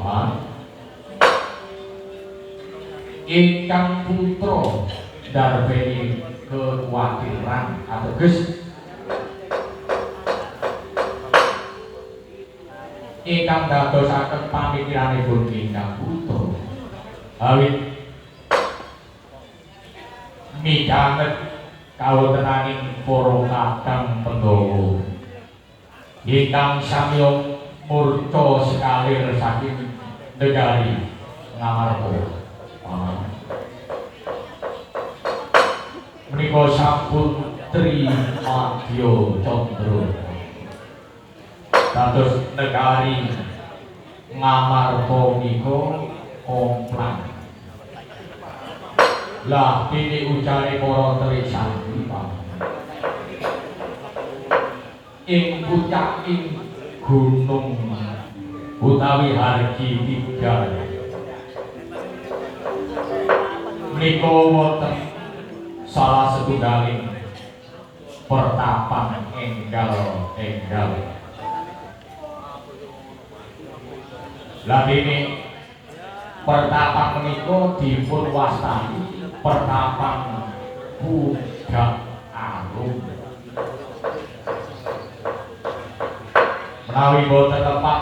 Paman ingkang putra ndarbeni kekhawatiran ateges ingkang dadosaken pamikiranipun ingkang putra awit midhanget kawontenaning para kadang Pandhawa ingkang samya murca sekalir saking negari Ngamarta. Menika sampun Trimadya Candra dados negari Ngamarta menika komplang. Lah dene ucare para trisakti ing pucaking gunung utawi Hargi Tigal menika wonten salah setunggaling pertapan enggal-enggal. Lah dene pertapan menika dipun wastani pertapan Budak Arum. Menawi boten tepat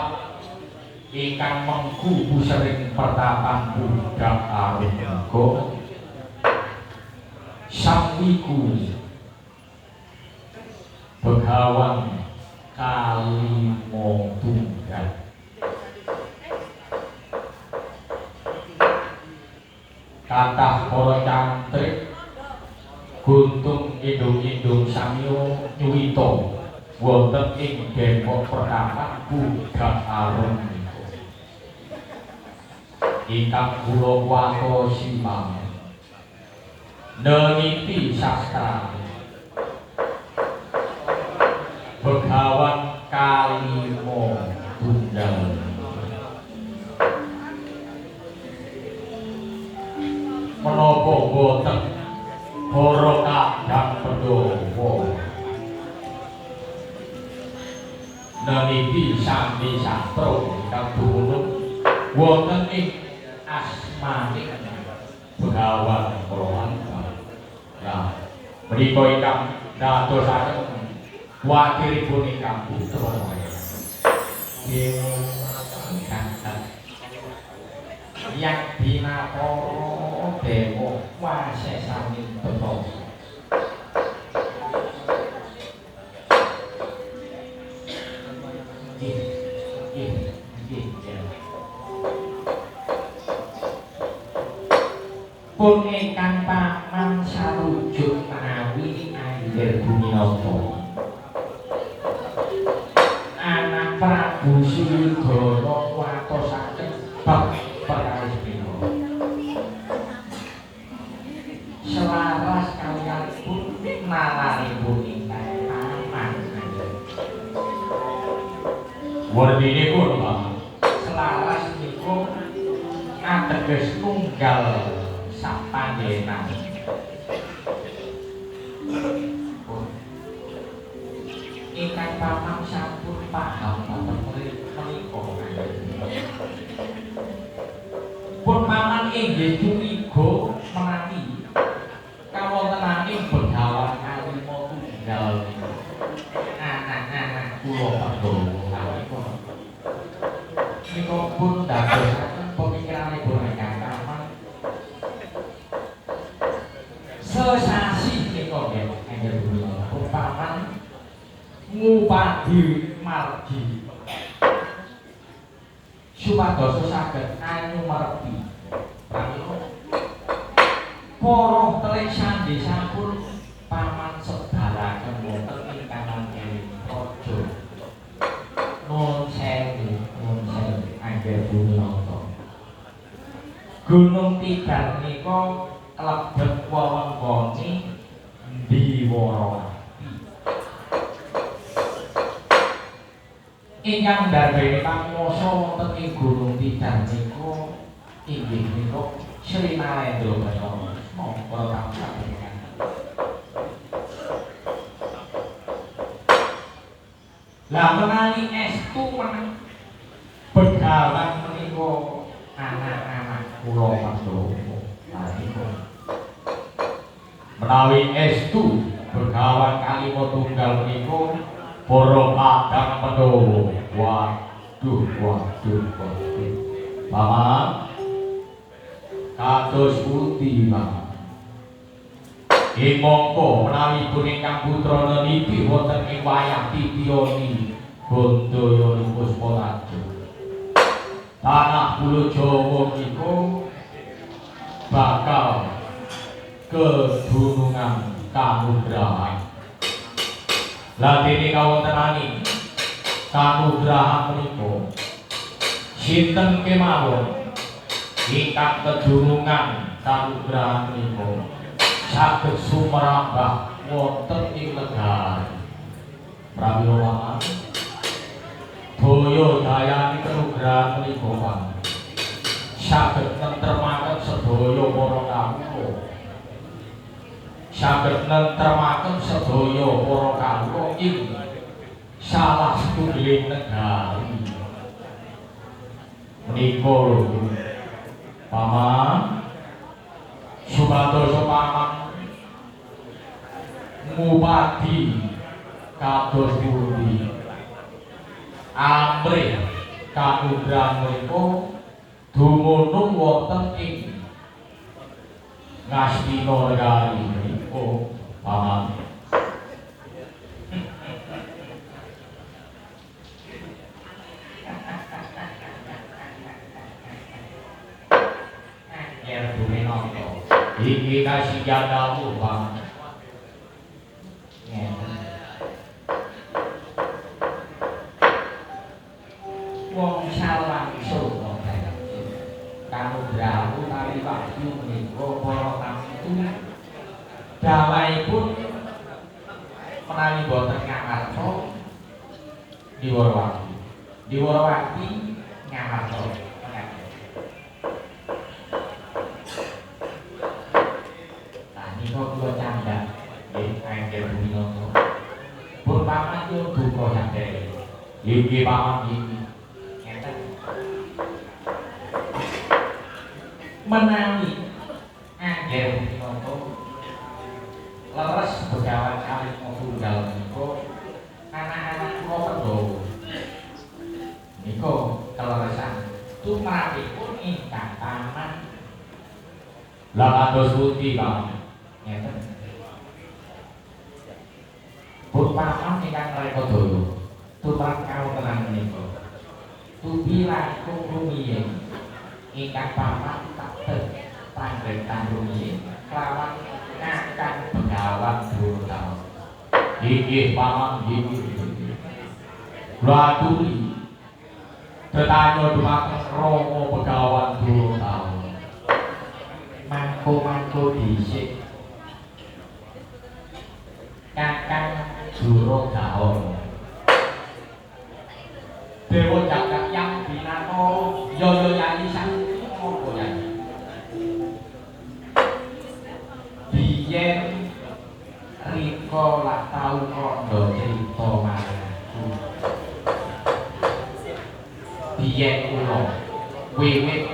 ingkang mengku pusering pertapan Budak Arum menika sang iku Begawan Kalima Tunggal. Kathah para cantrik guntung indung-indung samya nyuwita wonten ing Depok pertapan Budak Arum ingkang kula watosipami neliti sastra Begawan Kalima Tunggal. Menapa boten para kadang Pandhawa neliti sandi sastra ingkang dumunung wonten ing asmaning Begawan Kalima. Nah, menika ingkang dadosaken watiripun ingkang putra yang binapara dewa wasesaning tata. Pun ingkang paman sarujuk menawi Angger Buminata anak Prabu Sriwidaya watosaken bab perkawis menika selaras kaliyanipun nalaripun ingkang paman werdinipun selaras menika ateges tunggal sapanjenengan. Ingkang paman sampun paham menika pun paman inggih curiga menawi kawontenaning Begawan Kalima Tunggal anak-anak kula Pandhawa menika pun dadosaken pemikiranipun ingkang paman sesasi menika nggih Angger Buminata pun paman ngupadi margi supados saged anyumerti pramila para telik sandi sampun paman sedalaken wonten ing kanan kene raja nun sewu Angger Buminata. Gunung Tigal menika klebet wewengkone Ndiwara ingkang ndarbeni pangwasa wonten ing Gunung Tigal menika inggih menika Sri Narendra Bathara para tamu. Lah menawi estu meneng Begawan menika kula Pandhawa menawi estu Begawan Kalima Tunggal menika para kadang Pandhawa waduh Paman kados pundi Paman mongko menawi pun ingkang putrana niki wonten ing wayah titiyani Bandaya Pusparaja tanah Pulo Jawa niku bakal kedunungan kanugrahan. Lah dene kawontenani kanugrahan menika sinten kemawon ingkang kedunungan kanugrahan menika saged sumrambah wonten ing negari pramila daya dayani kanugrahan menika saged nentremaken sedaya para kawula saged nentremaken sedaya para kawula ing salah setunggiling negari menika lho Paman supados Paman ngupati kados pundi amrih kanugrahan menika dumunung wonten ing Ngastina negari menika Paman yer dumenangka iki kasiyandamu Paman wong salwangsul kanugrahan utawi wahyu menika para tamu dawaipun menawi boten ngamarta Diwarawati ngamarta nah nika kula candhak nggih anggen winata pun Paman yo duka sadaya nggih Paman iki menawi anggen winata leres Begawan Kalima Tunggal menika anak-anak kula Pandhawa nika keleresan tumrapipun ingkang Paman la kados pundi Paman ngeten pun Paman ingkang Rekadaya tumrap kawontenan menika tubi langkung rumiyin ingkang Paman taktet panggritan rumiyin kelawan kakang Begawan Durna inggih Paman inggih kula aturi tetanya dumateng Rama Begawan Durna mangko dhisik kakang Durogahana Dewa Jagat yang binatara Yaya Yayi Sakti apa Yayi biyen rika lak tau kandha crita marangku biyen kula wiwit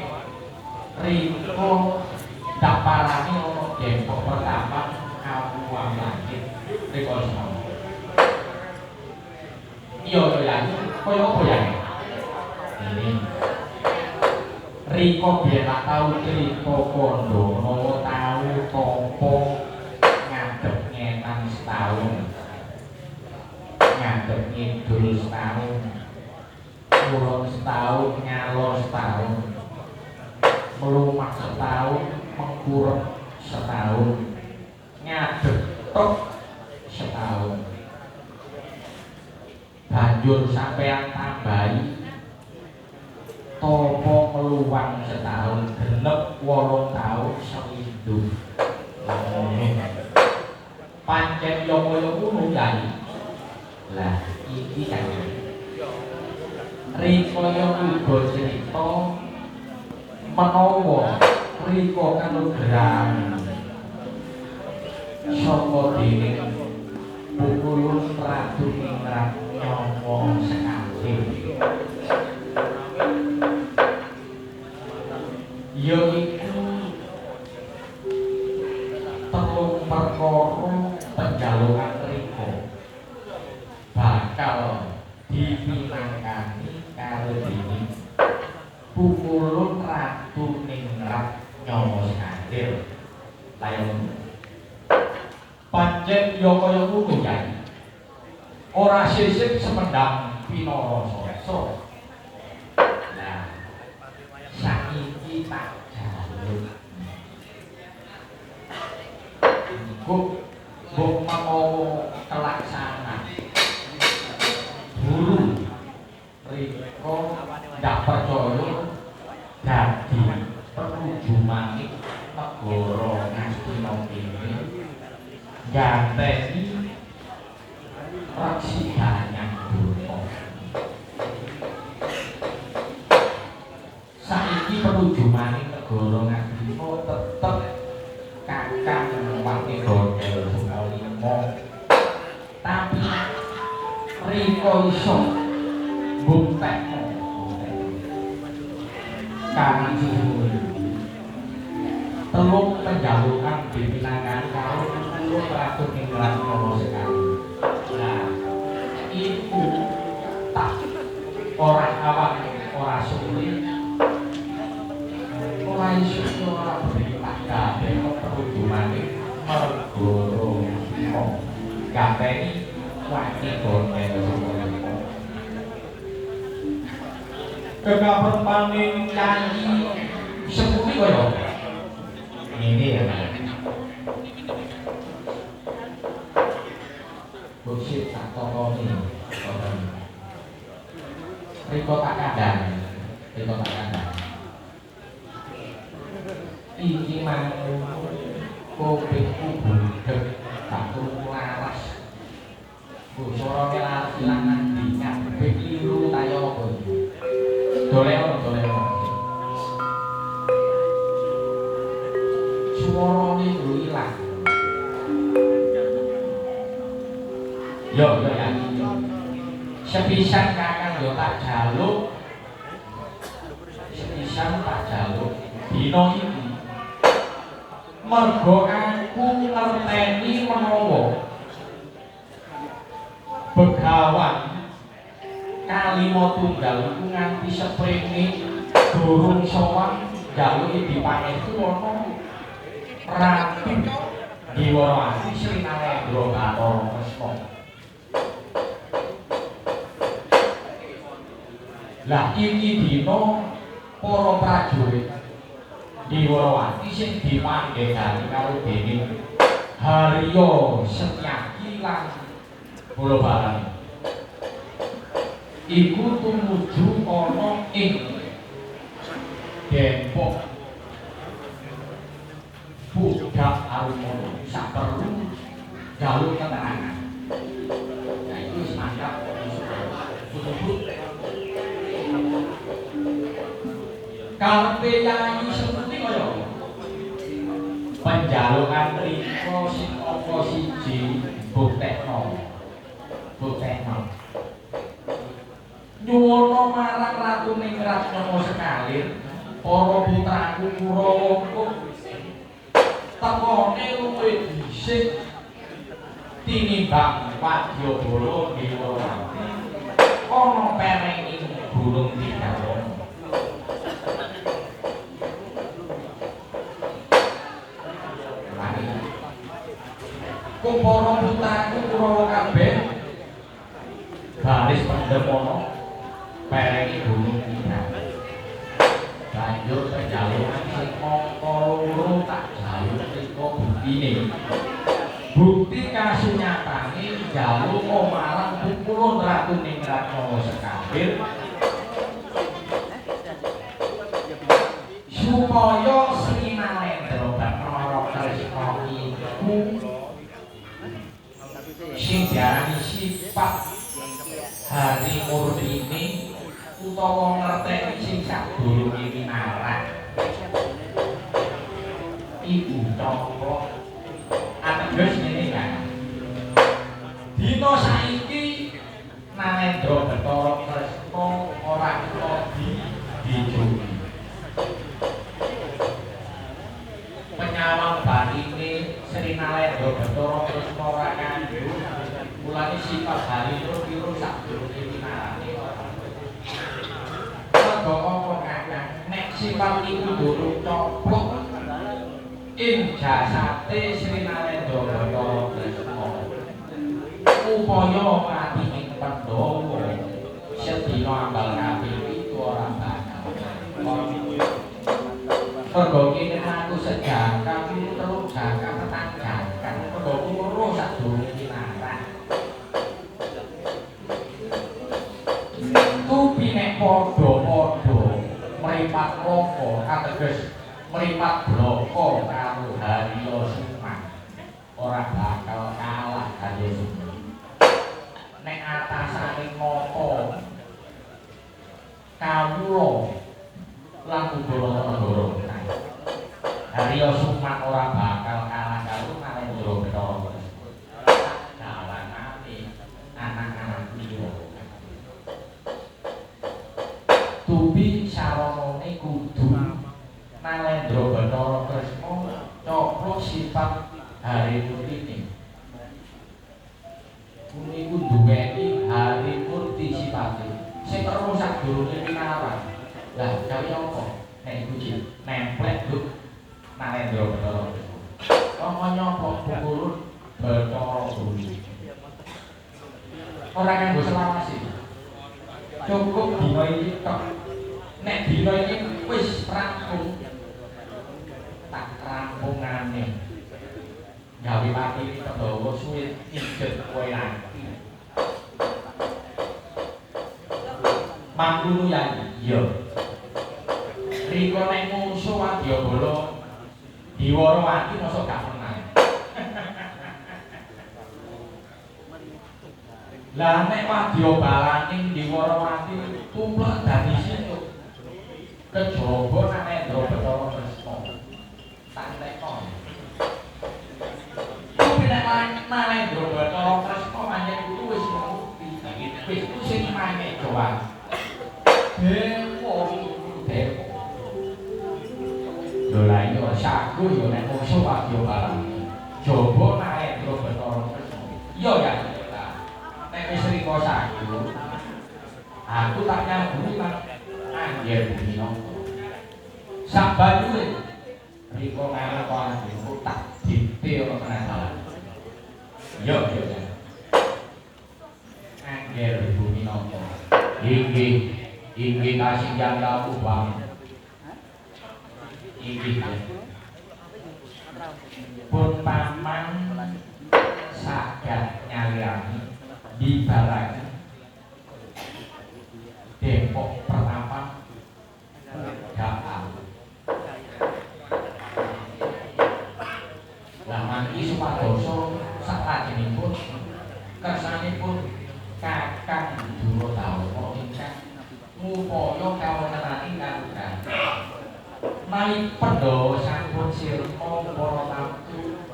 rika daparane ana Depok pertama Kapuang Langit rika semana iya Yayi kaya apa Yayi ini rika biyen lak tau crita Kandana tau tampa ngadep ngetan setahun ngadep ngidul setahun kulon setahun ngalor setahun melumah setahun mengkurep setahun ngadep tok setahun banjur sampean tambahi topo meluwang setahun genep 8 tahun sewindu pancen yo kaya ngono Yayi lah iki kan rika yo uga crita menawa rika kanugrahan saka dening Pukulun Ratu Ningrat Nyomo Sekali ya iku telung perkara penjalukan riko bakal dipinangkani karo dene pukulun Ratu Ningrat Nyawa Skandir. Layon pancen ya kaya ngono Kyai. Ora sisip semendang pinarasa. Nah, saiki tak jaluk. Buk mamawa kelaksanan. Guru Riko ndak percaya dadi penuju manik negara Ngastina kene ganteni Raksi Danyang Durna. Saiki penuju manik negara Ngastina tetep Kakang Wati Gondel Sukalimo. Tapi Riko iso buktekno karena suhu telung penjalukan dipinangkan karo pukulun Ratu Ningrat Nyawa Skandir. Nah, iku tak ora awak ora sulit ora iso ora berita kabeh penuju manik mergoro ganteni Wati Gondel Sukalimo. Kegapen paning Kyai sepuni kaya ini ya bullshit tak tokoni Riko tak kandang iki mang kopekku budek tak turu laras sorone laras ilangan dingat bekiru tayo apa doleo suarane lho ilang yo ya sepisan Kakang yo tak jaluk dina iki mergo aku ngerteni menawa Begawan Kalima Tunggal iku nganti seprene durung sowan jaluke dipangestu ana Ratu Diwarawati Sri Nalendra Bathara Kresna. Lah iki dina para prajurit Diwarawati sing dipanggehani karo dening Harya Setyaki lan Balabalan iku tumuju ana ing Depok budak Arumono sak perlu jaluk keterangan. Nah itu semacam karepe Kyai seputi kaya penjalukan Riko sing apa siji buktekno nyuwuna marang Ratu Ningrat Nyawa Skandir para putraku Kurawa tekone luwih dhisik tinimbang Wadyabala Diwarawati ana perenging Gunung Tigawana. Para putraku Kurawa kabeh baris pendemana perenging Gunung Tigawana. Banjur penjalukan sing mangka loro tak jaluk Riko buktine. Bukti kasunyatane jaluk marang pukulun Ratu Ningrat Nyawa Skandir supaya Sri Nalendra Bathara Kresna iku sing diarani sifat Hari Murtini utawa ngerteni sing sadurunge winarak iku tangga ateges ngene kan dina saiki Nalendra Bathara Kresna ora kena dijungi sifat hari piro sadurunge winarane ora. Mergo apa kakang nek sifat iku durung coplok ing jasate Sri Narendra Bathara Kresna. Upaya mati ing Pandhawa sedina ambal kaping 7 ora bakal. Mergo kene aku sejaka kuwi terus jaka tetanggakan mergo loro sadurunge winaran. Tupi nek padha-padha mripat loko ateges mripat bloko karo Harya Sukman ora bakal kalah Harya Sukman. Nek atasane ngopo kawula lan Udara-Negara Harya Sukman ora bakal kalah karo Narendra Bathara. Dalanane anak-anak liya. Tubi saranane kudu Narendra Bathara Kresna coplok sifat Harimurtine. Niku duweni Harimurti sifate sing perlu sadurunge winaran. Lah kali apa? Nek iku nemplek lho Narendra Bathara Kresna. Kok nyopok pukulun Bathara Bumi. Ora kanggo selawase. Cukup dina iki tok. Nek dina iki wis rampung. Tak rampungane. Gawe pati iki Pandhawa suwe ijet kowe lagi. Mangkunu ya iya. Riko nek musuh Wadyabala Diwarawati mosok gak menang. Lah nek Wadyabalaning Diwarawati tumplek dadi situ. Kejaba Narendra Bathara Kresna. Tak tekno. Kuwi nek Narendra Bathara Kresna pancen kuwi wis ngerti. Wis ku sing mangke doang. Dewa dewa. Lho la iki ora saku yo nek musuh Wadyabalaning. Jaba Narendra Bathara Kresna. Iya ya. Nek wis rika saku. Aku tak nyambut lan angger bumi napa. Sak banyune rika karo aku tak dite ora kena salah. Yo yo. Angger bumi napa. Inggih kasih yang aku bang. Inggih. Pun paman saged nyaliani dibaraken Depok Pertapa Gaal. Lah mangki supadosa saklajengipun kersanipun Kakang Duratama ingkang ngupaya kawontenaning karugan. Nalika Pandhawa sampun sirna para tamtu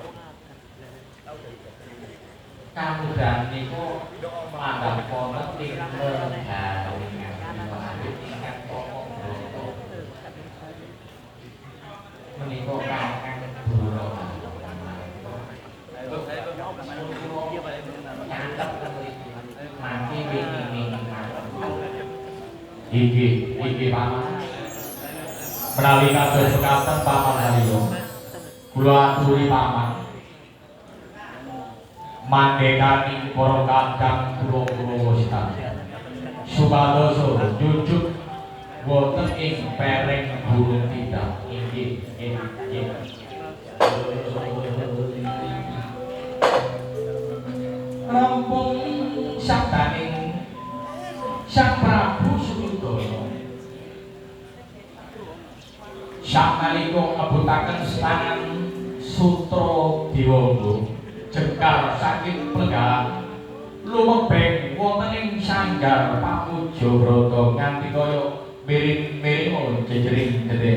kamudan niku mandhap wonten ing menika Kakang Duratama. Mati wingi-wingi Iki paman menawi kados sekaten paman Haryo kula aturi paman mandhekaning para kakang kula wasta supados jujuk wonten ing pereng Gunung Tidak. Inggih rampung sabdaning Sang Prabu Suryodaya sakalika ngebutaken setangan sutra Dewangga jengkar saking plenggah lumebeng wonten ing sanggar Pamujabrata nganti kaya miring-miring jejering gedhe.